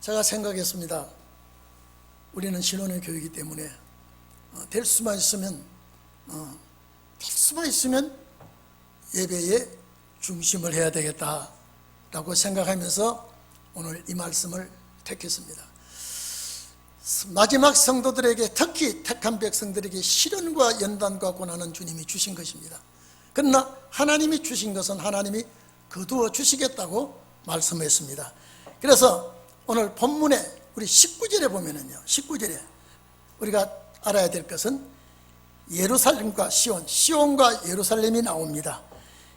제가 생각했습니다. 우리는 신혼의 교육이기 때문에 될 수만 있으면 예배에 중심을 해야 되겠다라고 생각하면서 오늘 이 말씀을 택했습니다. 마지막 성도들에게, 특히 택한 백성들에게 시련과 연단과 고난은 주님이 주신 것입니다. 그러나 하나님이 주신 것은 하나님이 거두어 주시겠다고 말씀했습니다. 그래서 오늘 본문에 우리 19절에 보면은요, 19절에 우리가 알아야 될 것은 예루살렘과 시온과 예루살렘이 나옵니다.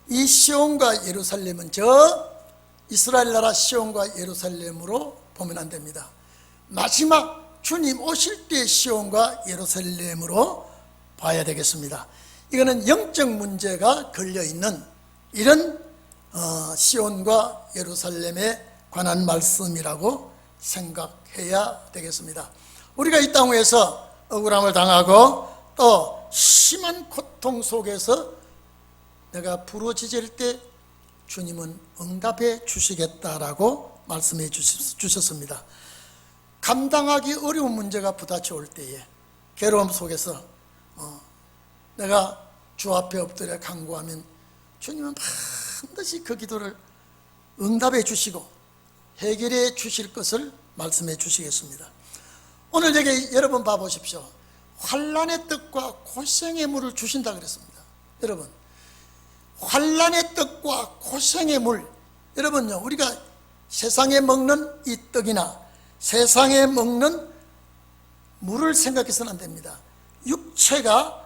이 시온과 예루살렘은 저 이스라엘 나라 시온과 예루살렘으로 보면 안 됩니다. 마지막 주님 오실 때의 시온과 예루살렘으로 봐야 되겠습니다. 이거는 영적 문제가 걸려있는 이런 시온과 예루살렘에 관한 말씀이라고 생각해야 되겠습니다. 우리가 이 땅에서 억울함을 당하고 또 심한 고통 속에서 내가 부르짖을 때 주님은 응답해 주시겠다라고 말씀해 주셨습니다. 감당하기 어려운 문제가 부딪혀올 때에 괴로움 속에서 내가 주 앞에 엎드려 간구하면 주님은 반드시 그 기도를 응답해 주시고 해결해 주실 것을 말씀해 주시겠습니다. 오늘 여러분 봐보십시오. 환난의 떡과 고생의 물을 주신다 그랬습니다. 여러분, 환난의 떡과 고생의 물, 여러분요, 우리가 세상에 먹는 이 떡이나 세상에 먹는 물을 생각해서는 안 됩니다. 육체가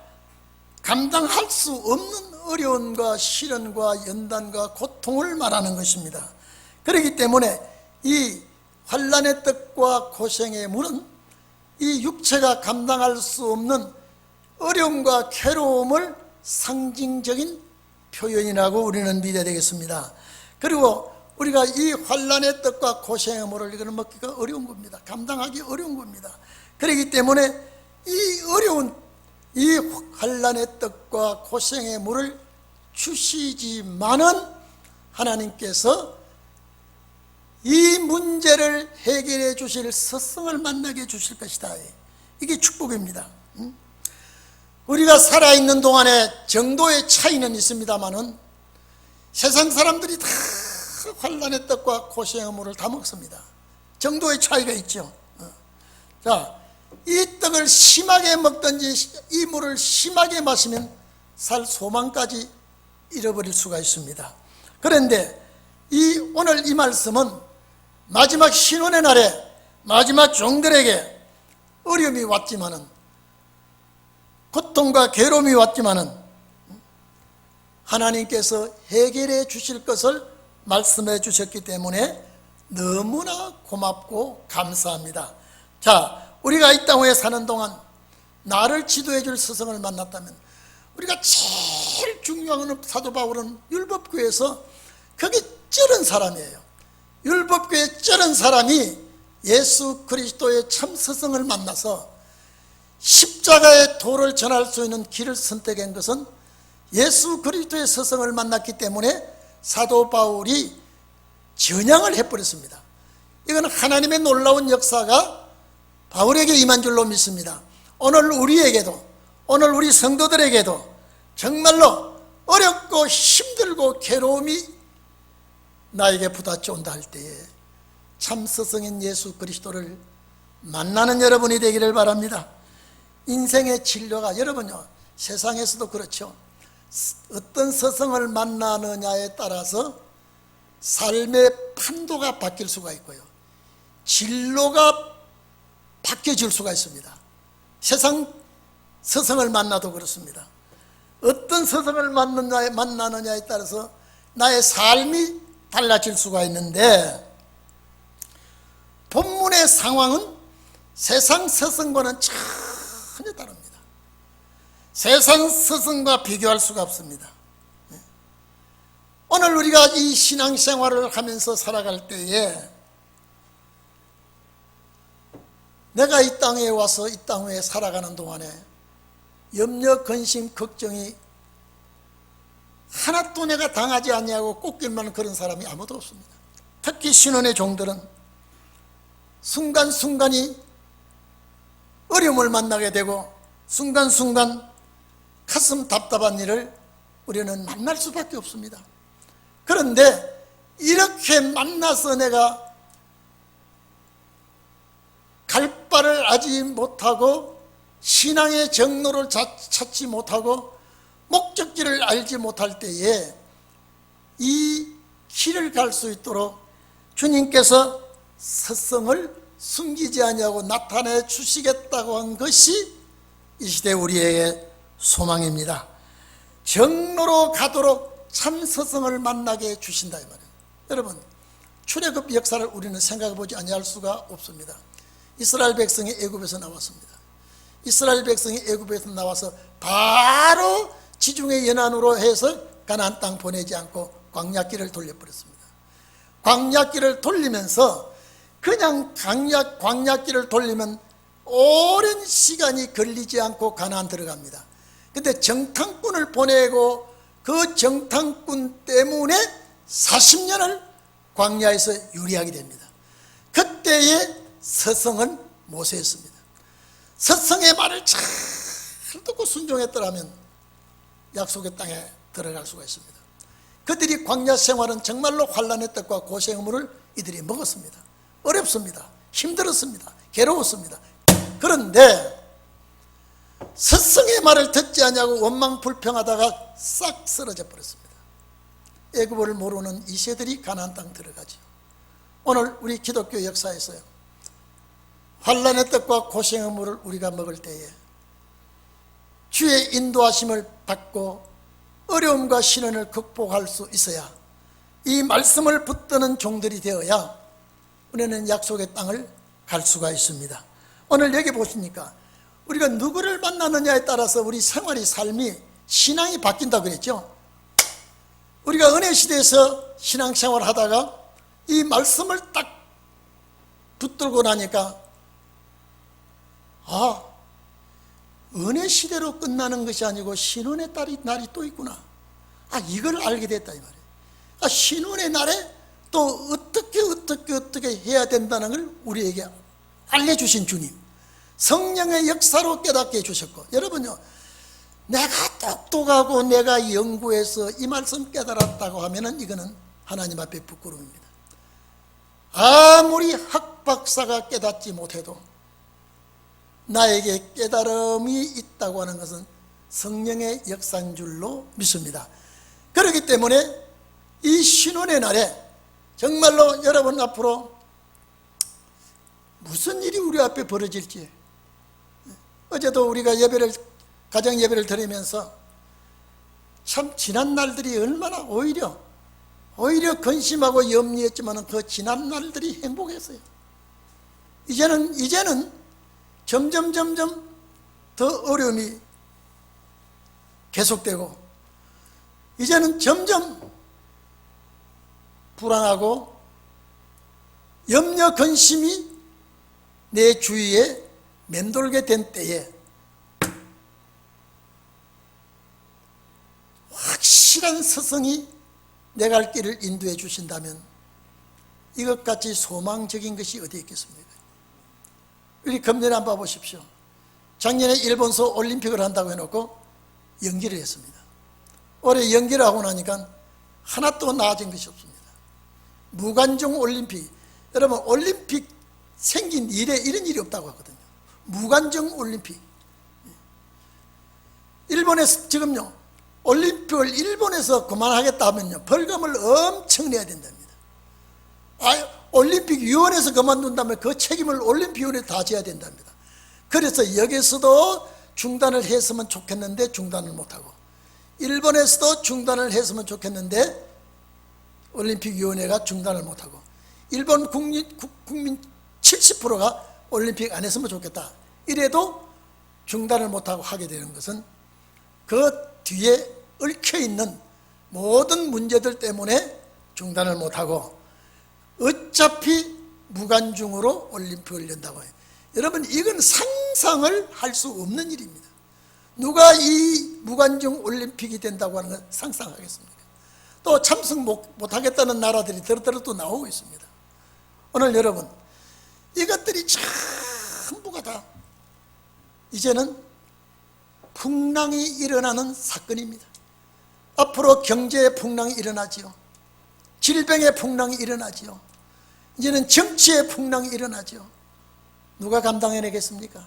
감당할 수 없는 어려움과 시련과 연단과 고통을 말하는 것입니다. 그렇기 때문에 이 환난의 떡과 고생의 물은 이 육체가 감당할 수 없는 어려움과 괴로움을 상징적인 표현이라고 우리는 믿어야 되겠습니다. 그리고 우리가 이 환난의 떡과 고생의 물을 이거는 먹기가 어려운 겁니다. 감당하기 어려운 겁니다. 그렇기 때문에 이 환난의 떡과 고생의 물을 주시지만은 하나님께서 이 문제를 해결해 주실 스승을 만나게 해주실 것이다. 이게 축복입니다. 우리가 살아있는 동안에 정도의 차이는 있습니다만은 세상 사람들이 다 환난의 떡과 고생의 물을 다 먹습니다. 정도의 차이가 있죠. 자, 이 떡을 심하게 먹든지 이 물을 심하게 마시면 살 소망까지 잃어버릴 수가 있습니다. 그런데 오늘 이 말씀은 마지막 신혼의 날에 마지막 종들에게 어려움이 왔지만은, 고통과 괴로움이 왔지만은 하나님께서 해결해 주실 것을 말씀해 주셨기 때문에 너무나 고맙고 감사합니다. 자, 우리가 이 땅에 사는 동안 나를 지도해 줄 스승을 만났다면, 우리가 제일 중요한 사도 바울은 율법교에서 거기 쩔은 사람이에요. 율법교에 쩔은 사람이 예수 그리스도의 참 스승을 만나서 십자가의 도를 전할 수 있는 길을 선택한 것은 예수 그리스도의 스승을 만났기 때문에 사도 바울이 전향을 해버렸습니다. 이건 하나님의 놀라운 역사가 바울에게 임한 줄로 믿습니다. 오늘 우리에게도, 오늘 우리 성도들에게도 정말로 어렵고 힘들고 괴로움이 나에게 부딪혀온다 할 때에 참 스승인 예수 그리스도를 만나는 여러분이 되기를 바랍니다. 인생의 진로가, 여러분요, 세상에서도 그렇죠. 어떤 스승을 만나느냐에 따라서 삶의 판도가 바뀔 수가 있고요, 진로가 바뀌어질 수가 있습니다. 세상 스승을 만나도 그렇습니다. 어떤 스승을 만나느냐에 따라서 나의 삶이 달라질 수가 있는데, 본문의 상황은 세상 스승과는 전혀 다릅니다. 세상 스승과 비교할 수가 없습니다. 오늘 우리가 이 신앙생활을 하면서 살아갈 때에 내가 이 땅에 와서 이 땅에 살아가는 동안에 염려, 근심, 걱정이 하나도 내가 당하지 않냐고 꼽길만 그런 사람이 아무도 없습니다. 특히 신혼의 종들은 순간순간이 어려움을 만나게 되고 순간순간 가슴 답답한 일을 우리는 만날 수밖에 없습니다. 그런데 이렇게 만나서 내가 갈 바를 알지 못하고 신앙의 정로를 찾지 못하고 목적지를 알지 못할 때에 이 길을 갈 수 있도록 주님께서 스승을 숨기지 아니하고 나타내 주시겠다고 한 것이 이 시대 우리에게 소망입니다. 정로로 가도록 참 스승을 만나게 해주신다 이 말이에요. 여러분, 출애굽 역사를 우리는 생각해 보지 아니할 수가 없습니다. 이스라엘 백성이 애굽에서 나왔습니다. 이스라엘 백성이 애굽에서 나와서 바로 지중해 연안으로 해서 가나안 땅 보내지 않고 광야길을 돌려버렸습니다. 광야길을 돌리면서 그냥 광야길을 돌리면 오랜 시간이 걸리지 않고 가나안 들어갑니다. 근데 정탐꾼을 보내고 그 정탐꾼 때문에 40년을 광야에서 유리하게 됩니다. 그때의 스승은 모세였습니다. 스승의 말을 잘 듣고 순종했더라면 약속의 땅에 들어갈 수가 있습니다. 그들이 광야 생활은 정말로 환난의 떡과 고생의 물을 이들이 먹었습니다. 어렵습니다. 힘들었습니다. 괴로웠습니다. 그런데 스승의 말을 듣지 않냐고 원망 불평하다가 싹 쓰러져 버렸습니다. 애굽을 모르는 이 세들이 가나안 땅 들어가죠. 오늘 우리 기독교 역사에서요, 환난의 떡과 고생의 물을 우리가 먹을 때에 주의 인도하심을 받고 어려움과 시련을 극복할 수 있어야, 이 말씀을 붙드는 종들이 되어야 우리는 약속의 땅을 갈 수가 있습니다. 오늘 여기 보시니까 우리가 누구를 만나느냐에 따라서 우리 생활이, 삶이, 신앙이 바뀐다고 그랬죠. 우리가 은혜 시대에서 신앙생활 하다가 이 말씀을 딱 붙들고 나니까 은혜 시대로 끝나는 것이 아니고 신혼의 날이 또 있구나. 이걸 알게 됐다 이 말이에요. 신혼의 날에 또 어떻게 해야 된다는 걸 우리에게 알려주신 주님, 성령의 역사로 깨닫게 해주셨고, 여러분요, 내가 똑똑하고 내가 연구해서 이 말씀 깨달았다고 하면은 이거는 하나님 앞에 부끄러움입니다. 아무리 학박사가 깨닫지 못해도 나에게 깨달음이 있다고 하는 것은 성령의 역사인 줄로 믿습니다. 그렇기 때문에 이 신혼의 날에 정말로 여러분 앞으로 무슨 일이 우리 앞에 벌어질지, 어제도 우리가 가정 예배를 드리면서 참 지난 날들이 얼마나 오히려 근심하고 염려했지만 그 지난 날들이 행복했어요. 이제는 점점 더 어려움이 계속되고, 이제는 점점 불안하고 염려 근심이 내 주위에 맴돌게 된 때에 확실한 스승이 내 갈 길을 인도해 주신다면 이것같이 소망적인 것이 어디 있겠습니까? 우리 금년에 한번 봐보십시오. 작년에 일본서 올림픽을 한다고 해놓고 연기를 했습니다. 올해 연기를 하고 나니까 하나도 나아진 것이 없습니다. 무관중 올림픽, 여러분 올림픽 생긴 이래 이런 일이 없다고 하거든요. 무관중 올림픽. 일본에서 지금요, 올림픽을 일본에서 그만하겠다 하면요, 벌금을 엄청 내야 된답니다. 올림픽위원회에서 그만둔다면 그 책임을 올림픽위원회에 다 져야 된답니다. 그래서 여기서도 중단을 했으면 좋겠는데 중단을 못하고, 일본에서도 중단을 했으면 좋겠는데 올림픽위원회가 중단을 못하고, 일본 국민 70%가 올림픽 안 했으면 좋겠다 이래도 중단을 못하고 하게 되는 것은 그 뒤에 얽혀있는 모든 문제들 때문에 중단을 못하고 어차피 무관중으로 올림픽을 연다고 해요. 여러분, 이건 상상을 할 수 없는 일입니다. 누가 이 무관중 올림픽이 된다고 하는 걸 상상하겠습니까? 또 참석 못하겠다는 나라들이 더러 또 나오고 있습니다. 오늘 여러분, 이것들이 전부가 다 이제는 풍랑이 일어나는 사건입니다. 앞으로 경제의 풍랑이 일어나지요. 질병의 풍랑이 일어나지요. 이제는 정치의 풍랑이 일어나지요. 누가 감당해내겠습니까?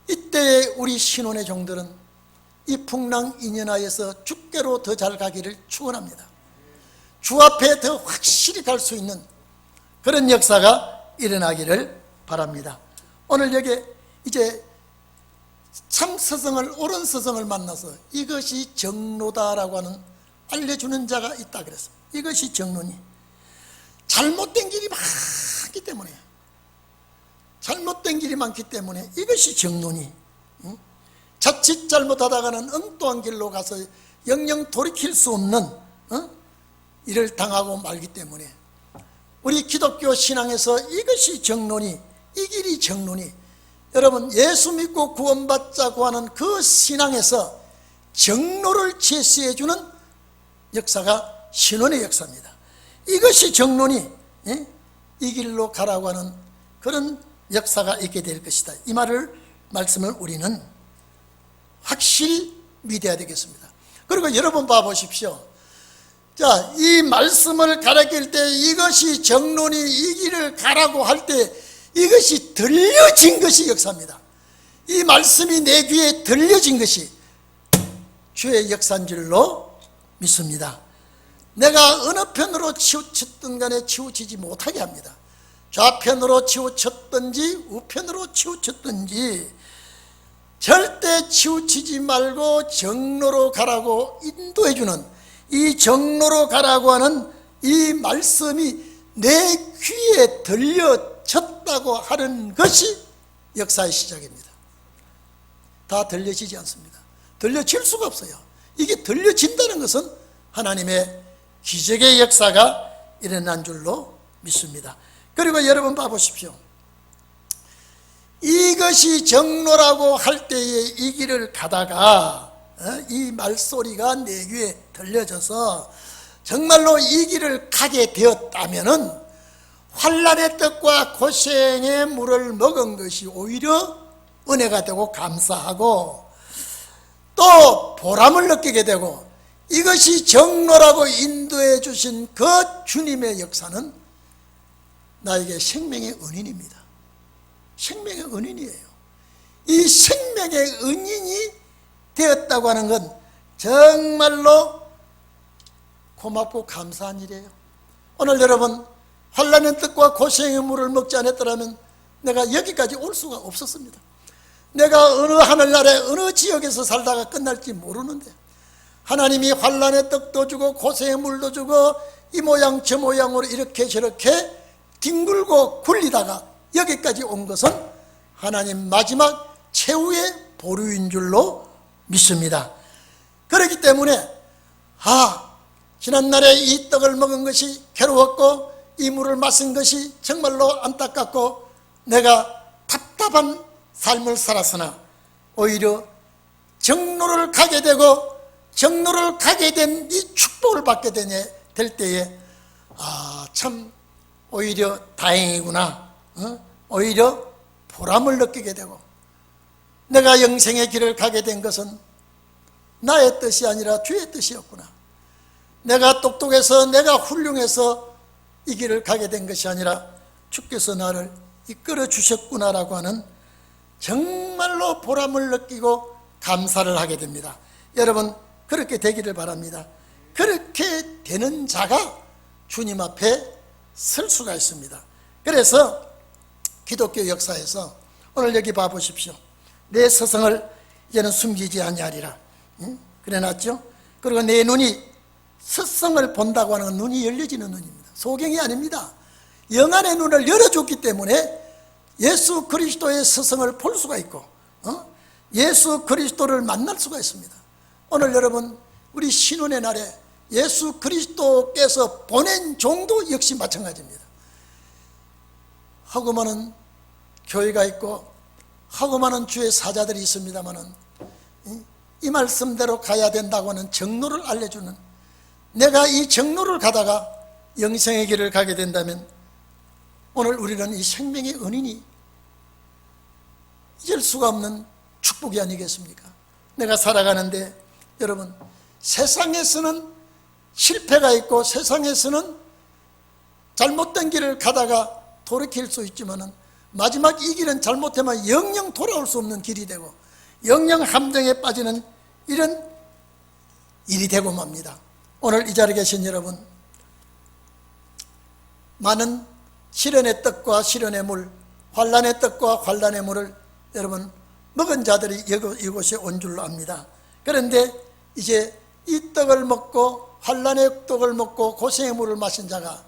이때에 우리 신혼의 종들은 이 풍랑 인연하여서 주께로 더 잘 가기를 축원합니다. 주 앞에 더 확실히 갈 수 있는 그런 역사가 일어나기를 바랍니다. 오늘 여기 이제 참 스승을, 옳은 스승을 만나서 이것이 정로다라고 하는 알려주는 자가 있다 그랬습니다. 이것이 정로니, 잘못된 길이 많기 때문에, 잘못된 길이 많기 때문에 이것이 정로니, 자칫 잘못하다가는 엉뚱한 길로 가서 영영 돌이킬 수 없는 일을 당하고 말기 때문에 우리 기독교 신앙에서 이것이 정로니, 이 길이 정로니, 여러분 예수 믿고 구원받자고 하는 그 신앙에서 정로를 제시해 주는 역사가 신혼의 역사입니다. 이것이 정로니 이 길로 가라고 하는 그런 역사가 있게 될 것이다. 이 말씀을 우리는 확실히 믿어야 되겠습니다. 그리고 여러분 봐보십시오. 자, 이 말씀을 가르칠 때 이것이 정론이 이 길을 가라고 할 때 이것이 들려진 것이 역사입니다. 이 말씀이 내 귀에 들려진 것이 주의 역사인 줄로 믿습니다. 내가 어느 편으로 치우쳤든 간에 치우치지 못하게 합니다. 좌편으로 치우쳤든지 우편으로 치우쳤든지 절대 치우치지 말고 정로로 가라고 인도해주는, 이 정로로 가라고 하는 이 말씀이 내 귀에 들려졌다고 하는 것이 역사의 시작입니다. 다 들려지지 않습니다. 들려질 수가 없어요. 이게 들려진다는 것은 하나님의 기적의 역사가 일어난 줄로 믿습니다. 그리고 여러분 봐보십시오. 이것이 정로라고 할 때에 이 길을 가다가 이 말소리가 내 귀에 들려져서 정말로 이 길을 가게 되었다면은 환난의 떡과 고생의 물을 먹은 것이 오히려 은혜가 되고 감사하고 또 보람을 느끼게 되고, 이것이 정로라고 인도해 주신 그 주님의 역사는 나에게 생명의 은인입니다. 생명의 은인이에요. 이 생명의 은인이 되었다고 하는 건 정말로 고맙고 감사한 일이에요. 오늘 여러분 환난의 떡과 고생의 물을 먹지 않았더라면 내가 여기까지 올 수가 없었습니다. 내가 어느 하늘나라의 어느 지역에서 살다가 끝날지 모르는데 하나님이 환난의 떡도 주고 고생의 물도 주고 이 모양 저 모양으로 이렇게 저렇게 뒹굴고 굴리다가 여기까지 온 것은 하나님 마지막 최후의 보류인 줄로 믿습니다. 그렇기 때문에 지난날에 이 떡을 먹은 것이 괴로웠고 이 물을 마신 것이 정말로 안타깝고 내가 답답한 삶을 살았으나 오히려 정로를 가게 되고 정로를 가게 된 이 축복을 받게 될 때에 참 오히려 다행이구나, 오히려 보람을 느끼게 되고, 내가 영생의 길을 가게 된 것은 나의 뜻이 아니라 주의 뜻이었구나, 내가 똑똑해서 내가 훌륭해서 이 길을 가게 된 것이 아니라 주께서 나를 이끌어 주셨구나라고 하는 정말로 보람을 느끼고 감사를 하게 됩니다. 여러분 그렇게 되기를 바랍니다. 그렇게 되는 자가 주님 앞에 설 수가 있습니다. 그래서 기독교 역사에서 오늘 여기 봐보십시오. 내 스승을 이제는 숨기지 아니하리라 그래놨죠. 그리고 내 눈이 스승을 본다고 하는 건 눈이 열려지는 눈입니다. 소경이 아닙니다. 영안의 눈을 열어줬기 때문에 예수 그리스도의 스승을 볼 수가 있고 예수 그리스도를 만날 수가 있습니다. 오늘 여러분 우리 신혼의 날에 예수 그리스도께서 보낸 종도 역시 마찬가지입니다. 하고 많은 교회가 있고 하고 많은 주의 사자들이 있습니다마는 이 말씀대로 가야 된다고 하는 정로를 알려주는, 내가 이 정로를 가다가 영생의 길을 가게 된다면 오늘 우리는 이 생명의 은인이 잊을 수가 없는 축복이 아니겠습니까? 내가 살아가는데 여러분, 세상에서는 실패가 있고 세상에서는 잘못된 길을 가다가 돌이킬 수 있지만은 마지막 이 길은 잘못하면 영영 돌아올 수 없는 길이 되고 영영 함정에 빠지는 이런 일이 되고 맙니다. 오늘 이 자리에 계신 여러분, 많은 시련의 떡과 시련의 물, 환난의 떡과 환난의 물을 여러분 먹은 자들이 이곳에 온 줄로 압니다. 그런데 이제 이 떡을 먹고 환난의 떡을 먹고 고생의 물을 마신 자가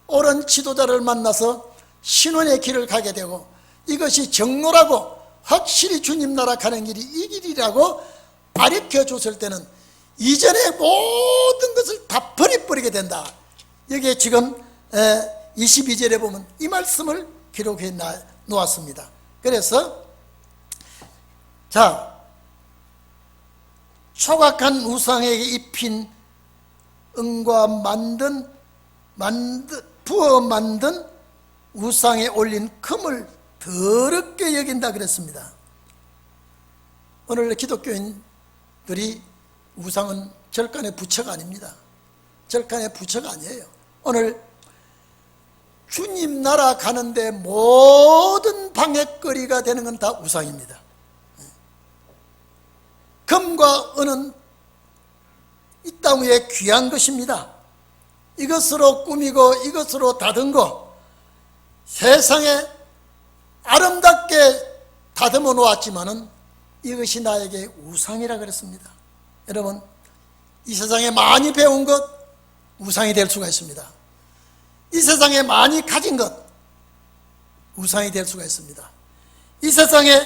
옳은 지도자를 만나서 신원의 길을 가게 되고 이것이 정로라고 확실히 주님 나라 가는 길이 이 길이라고 가르쳐 줬을 때는 이전의 모든 것을 다 버리게 된다. 여기에 지금 22절에 보면 이 말씀을 기록해 놓았습니다. 그래서 자, 초각한 우상에게 입힌 은과 부어 만든 우상에 올린 금을 더럽게 여긴다 그랬습니다. 오늘 기독교인들이 우상은 절간의 부처가 아닙니다. 절간의 부처가 아니에요. 오늘 주님 나라 가는데 모든 방해거리가 되는 건 다 우상입니다. 금과 은은 이 땅 위에 귀한 것입니다. 이것으로 꾸미고 이것으로 다듬고 세상에 아름답게 다듬어 놓았지만은 이것이 나에게 우상이라 그랬습니다. 여러분, 이 세상에 많이 배운 것 우상이 될 수가 있습니다. 이 세상에 많이 가진 것 우상이 될 수가 있습니다. 이 세상에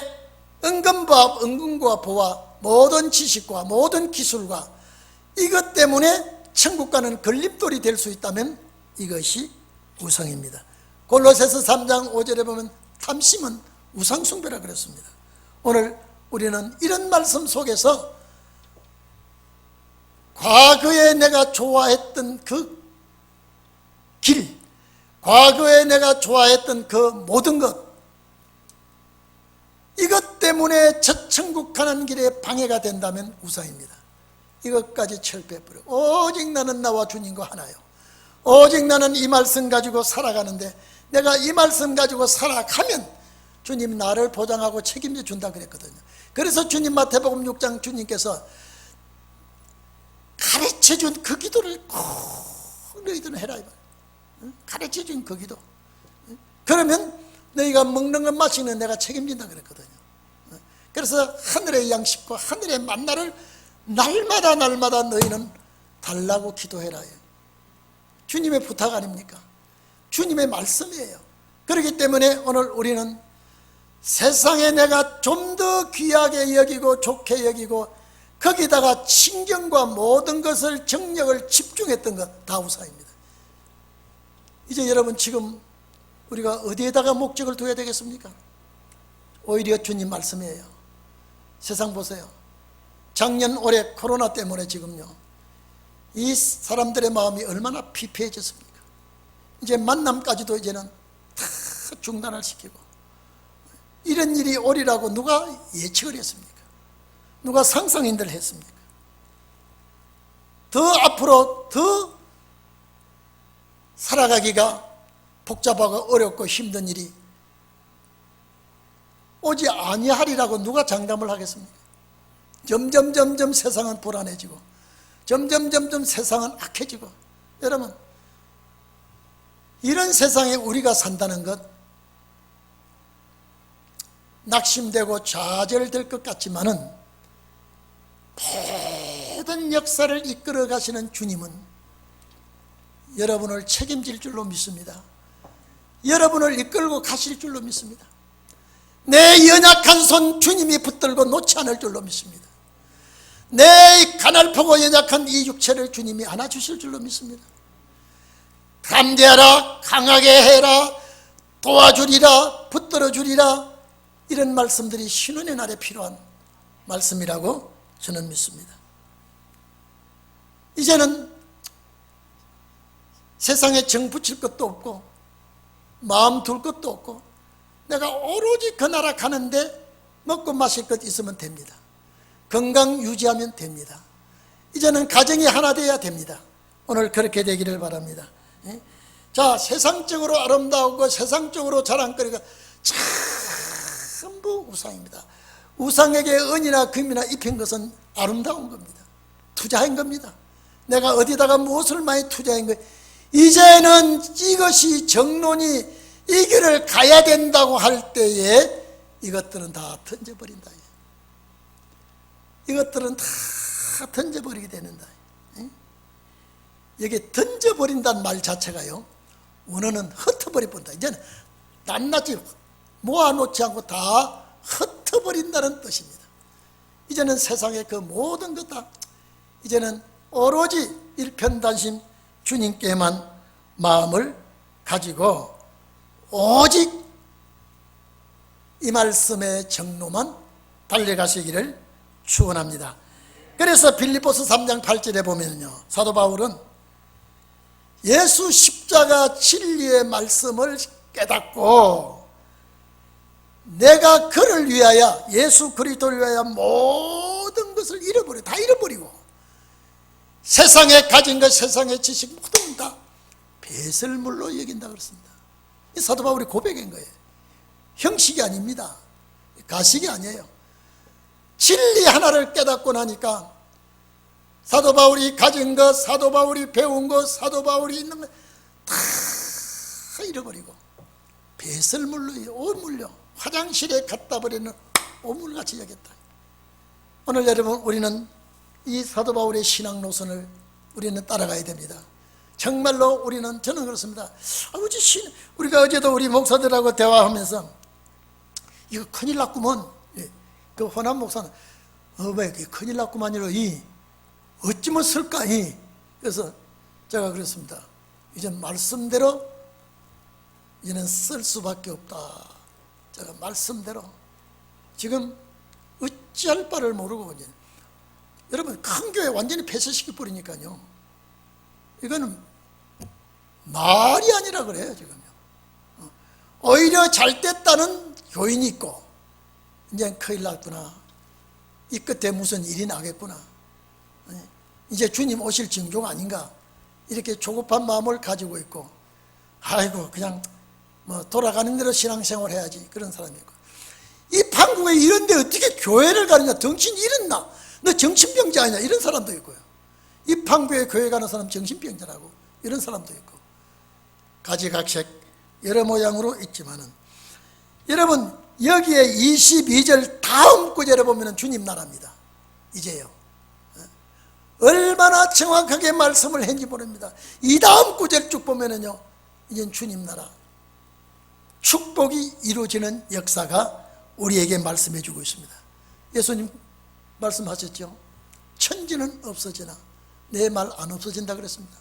은근과 보와 모든 지식과 모든 기술과 이것 때문에 천국 가는 걸림돌이 될 수 있다면 이것이 우상입니다. 골로새서 3장 5절에 보면 탐심은 우상숭배라 그랬습니다. 오늘 우리는 이런 말씀 속에서 과거에 내가 좋아했던 그 길, 과거에 내가 좋아했던 그 모든 것, 이것 때문에 저 천국 가는 길에 방해가 된다면 우상입니다. 이것까지 철폐해버려. 오직 나는 나와 주님과 하나요. 오직 나는 이 말씀 가지고 살아가는데 내가 이 말씀 가지고 살아가면 주님 나를 보장하고 책임져 준다 그랬거든요. 그래서 주님 마태복음 6장 주님께서 가르쳐준 그 기도를 꼭 너희들은 해라. 가르쳐준 그 기도. 그러면 너희가 먹는 것 마시는 내가 책임진다 그랬거든요. 그래서 하늘의 양식과 하늘의 만나를 날마다 너희는 달라고 기도해라. 주님의 부탁 아닙니까? 주님의 말씀이에요. 그렇기 때문에 오늘 우리는 세상에 내가 좀 더 귀하게 여기고 좋게 여기고 거기다가 신경과 모든 것을 정력을 집중했던 것 다 우상입니다. 이제 여러분 지금 우리가 어디에다가 목적을 둬야 되겠습니까? 오히려 주님 말씀이에요. 세상 보세요. 작년 올해 코로나 때문에 지금요 이 사람들의 마음이 얼마나 피폐해졌습니까? 이제 만남까지도 이제는 다 중단을 시키고 이런 일이 오리라고 누가 예측을 했습니까? 누가 상상인들 했습니까? 더 앞으로 더 살아가기가 복잡하고 어렵고 힘든 일이 오지 아니하리라고 누가 장담을 하겠습니까? 점점 세상은 불안해지고 점점 세상은 악해지고 여러분 이런 세상에 우리가 산다는 것 낙심되고 좌절될 것 같지만은 모든 역사를 이끌어 가시는 주님은 여러분을 책임질 줄로 믿습니다. 여러분을 이끌고 가실 줄로 믿습니다. 내 연약한 손 주님이 붙들고 놓지 않을 줄로 믿습니다. 내 가날프고 연약한 이 육체를 주님이 안아주실 줄로 믿습니다. 감대하라, 강하게 해라, 도와주리라, 붙들어주리라 이런 말씀들이 신원의 날에 필요한 말씀이라고 저는 믿습니다. 이제는 세상에 정 붙일 것도 없고 마음 둘 것도 없고 내가 오로지 그 나라 가는데 먹고 마실 것 있으면 됩니다. 건강 유지하면 됩니다. 이제는 가정이 하나 되어야 됩니다. 오늘 그렇게 되기를 바랍니다. 자, 세상적으로 아름다우고 세상적으로 자랑거리가 전부 우상입니다. 우상에게 은이나 금이나 입힌 것은 아름다운 겁니다. 투자한 겁니다. 내가 어디다가 무엇을 많이 투자한 거예요. 이제는 이것이 정론이 이 길을 가야 된다고 할 때에 이것들은 다 던져버린다. 이것들은 다 던져버리게 되는다. 여기 던져버린다는 말 자체가요, 원어는 흩어버려본다. 이제는 낱낱이 모아놓지 않고 다 흩어버린다는 뜻입니다. 이제는 세상의 그 모든 것 다 이제는 오로지 일편단심 주님께만 마음을 가지고 오직 이 말씀의 정로만 달려가시기를 축원합니다. 그래서 빌립보서 3장 8절에 보면요, 사도 바울은 예수 십자가 진리의 말씀을 깨닫고 내가 그를 위하여, 예수 그리스도를 위하여 모든 것을 잃어버려, 다 잃어버리고 세상에 가진 것, 세상의 지식 모든 다 배설물로 여긴다 그랬습니다. 이 사도 바울이 고백한 거예요. 형식이 아닙니다. 가식이 아니에요. 진리 하나를 깨닫고 나니까 사도 바울이 가진 것, 사도 바울이 배운 것, 사도 바울이 있는 것 다 잃어버리고 배설물로, 오물로 화장실에 갖다 버리는 오물같이 여겼다. 오늘 여러분, 우리는 이 사도 바울의 신앙 노선을 우리는 따라가야 됩니다. 정말로 우리는, 저는 그렇습니다. 우리가 어제도 우리 목사들하고 대화하면서 이거 큰일 났구먼. 그 호남 목사는 왜 큰일 났구만이로 어찌면 쓸까? 그래서 제가 그랬습니다. 이제 말씀대로 이제는 쓸 수밖에 없다. 제가 말씀대로 지금 어찌할 바를 모르고 이제 여러분, 큰 교회 완전히 폐쇄시켜 버리니까요, 이거는 말이 아니라 그래요. 지금요, 오히려 잘 됐다는 교인이 있고 이제 큰일 났구나, 이 끝에 무슨 일이 나겠구나, 이제 주님 오실 징조가 아닌가, 이렇게 조급한 마음을 가지고 있고, 아이고 그냥 뭐 돌아가는 대로 신앙생활 해야지, 그런 사람이 있고, 이 판국에 이런데 어떻게 교회를 가느냐, 정신이 이랬나, 너 정신병자 아니냐, 이런 사람도 있고요. 이 판국에 교회 가는 사람 정신병자라고, 이런 사람도 있고, 가지각색 여러 모양으로 있지만은, 여러분 여기에 22절 다음 구절에 보면 주님 나라입니다. 이제요, 얼마나 정확하게 말씀을 했는지 모릅니다. 이 다음 구절 쭉 보면은요, 이젠 주님 나라, 축복이 이루어지는 역사가 우리에게 말씀해 주고 있습니다. 예수님 말씀하셨죠. 천지는 없어지나 내 말 안 없어진다 그랬습니다.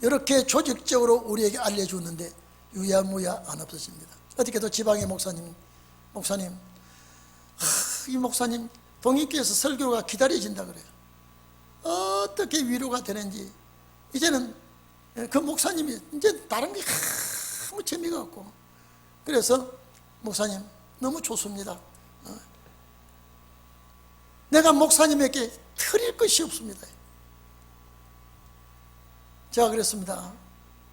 이렇게 조직적으로 우리에게 알려주는데 유야무야 안 없어집니다. 어떻게도 지방의 목사님, 이 목사님 동인교회에서 설교가 기다려진다 그래요. 어떻게 위로가 되는지. 이제는 그 목사님이 이제 다른 게 아무 재미가 없고, 그래서 목사님 너무 좋습니다. 내가 목사님에게 드릴 것이 없습니다. 제가 그랬습니다.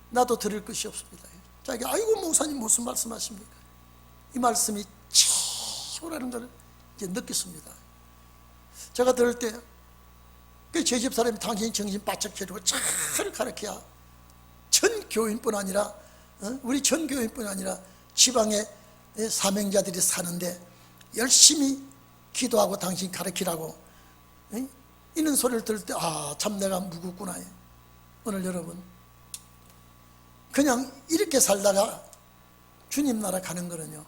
나도 드릴 것이 없습니다. 자기, 아이고 목사님 무슨 말씀하십니까? 이 말씀이 최고라는 걸 이제 느꼈습니다. 제가 들을 때 그 제 집 사람이 당신이 정신 바짝 차리고 잘 가르쳐야 전 교인뿐 아니라, 우리 전 교인뿐 아니라 지방의 사명자들이 사는데 열심히 기도하고 당신 가르치라고 이런 소리를 들을 때, 참 내가 무겁구나. 오늘 여러분, 그냥 이렇게 살다가 주님 나라 가는 거는요,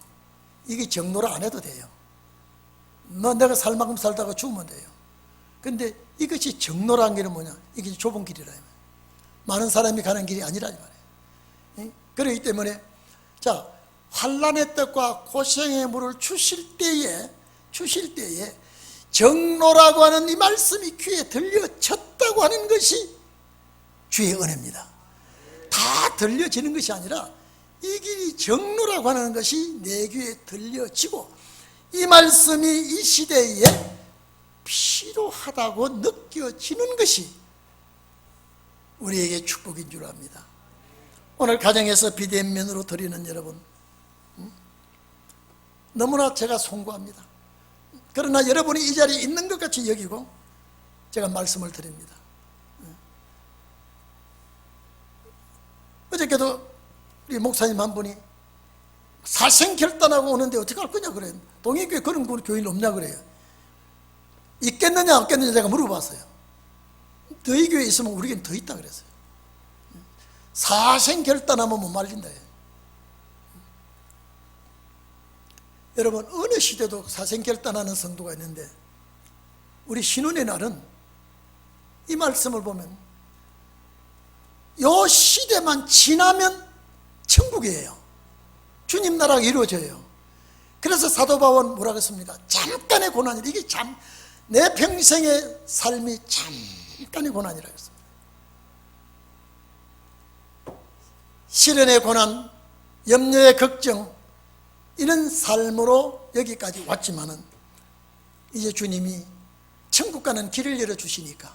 이게 정노라 안 해도 돼요. 내가 살 만큼 살다가 죽으면 돼요. 근데 이것이 정노라는 길은 뭐냐, 이게 좁은 길이라, 많은 사람이 가는 길이 아니라 말이에요. 그렇기 때문에, 자, 환난의 떡과 고생의 물을 주실 때에 정노라고 하는 이 말씀이 귀에 들려졌다고 하는 것이 주의 은혜입니다. 다 들려지는 것이 아니라 이 길이 정로라고 하는 것이 내 귀에 들려지고 이 말씀이 이 시대에 필요하다고 느껴지는 것이 우리에게 축복인 줄 압니다. 오늘 가정에서 비대면으로 드리는 여러분, 너무나 제가 송구합니다. 그러나 여러분이 이 자리에 있는 것 같이 여기고 제가 말씀을 드립니다. 어저께도 우리 목사님 한 분이 사생결단하고 오는데 어떻게 할 거냐 그래요. 동의교회 그런 교인 없냐 그래요. 있겠느냐 없겠느냐 제가 물어봤어요. 너희 교회에 있으면 우리에겐 더 있다 그랬어요. 사생결단하면 못 말린다. 여러분, 어느 시대도 사생결단하는 성도가 있는데 우리 신혼의 날은 이 말씀을 보면 요 시대만 지나면 천국이에요. 주님 나라가 이루어져요. 그래서 사도 바울은 뭐라고 했습니까? 잠깐의 고난이다. 이게 내 평생의 삶이 잠깐의 고난이라고 했습니다. 시련의 고난, 염려의 걱정, 이런 삶으로 여기까지 왔지만은 이제 주님이 천국 가는 길을 열어주시니까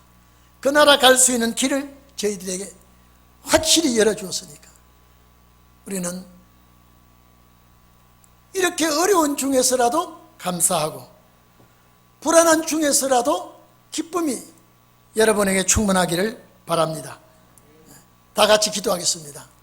그 나라 갈 수 있는 길을 저희들에게 확실히 열어주었으니까 우리는 이렇게 어려운 중에서라도 감사하고 불안한 중에서라도 기쁨이 여러분에게 충만하기를 바랍니다. 다 같이 기도하겠습니다.